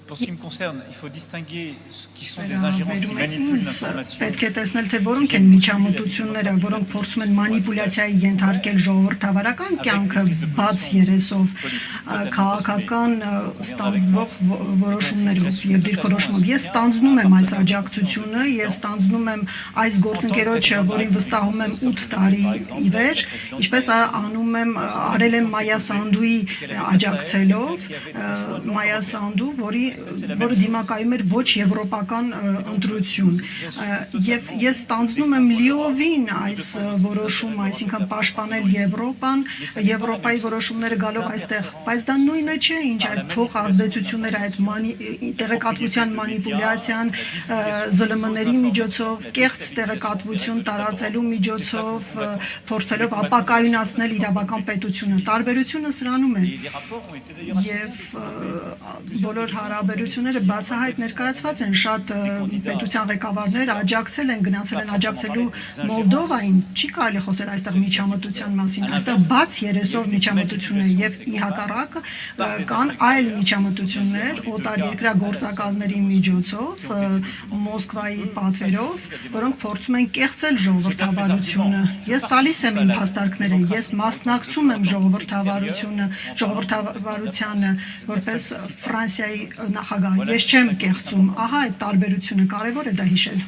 Pour ce qui me concerne, il faut distinguer ce qui sont des ingérences qui manipulent l'information. Պետք է տեսնել, թե որոնք են միջամտությունները, որոնք փորձում են մանիպուլյացիայի ենթարկել ժողովրդավարական կյանքը բաց երեսով, քաղաքական ստանձնվող որոշումներով եւ դիրքորոշումով։ Ես ստանձնում եմ այս աջակցությունը, ես ստանձնում եմ այս գործընկերոջը, որին վստահում եմ 8 տարի ի վեր, ինչպես անում եմ, արել եմ Մայա Սանդուի աջակցելով, Մայա Սանդու, որը դիմակայում էր ոչ եվրոպական ընտրություն, եւ ես ստանձնում եմ լիովին այս որոշումը, այսինքն պաշտպանել Եվրոպան, Եվրոպայի որոշումները գալով այստեղ, բայց դա նույնը չէ, ինչ այդ փոխազդեցությունները, այդ տեղեկատվության մանիպուլյացիան, ԶԼՄ-ների միջոցով, կեղծ տեղեկատվություն տարածելու միջոցով, փորձելով ապակայունացնել իրավական պետությունը, տարբերությունը սրանում է, եւ բոլոր հարաբերությունները բացահայտ ներկայացված են, շատ պետության ղեկավարներ աջակցել են, գնացել են աջակցելու Մոլդովային, չի կարելի խոսել այստեղ միջամտության մասին, այստեղ բաց երեսով միջամտություն է եւ ի հակառակը կան այլ միջամտություններ օտարերկրյա գործակալների միջոցով, Մոսկվայի պատվերով, որոնք փորձում են կեղծել ժողովրդավարությունը։ Ես տալիս եմ իմ հաստարկները, ես մասնակցում եմ ժողովրդավարությանը որպես Ֆրանսիայի նախագահ, ես չեմ կեղծում, ահա այդ տարբերությունը կարևոր է դա հիշել։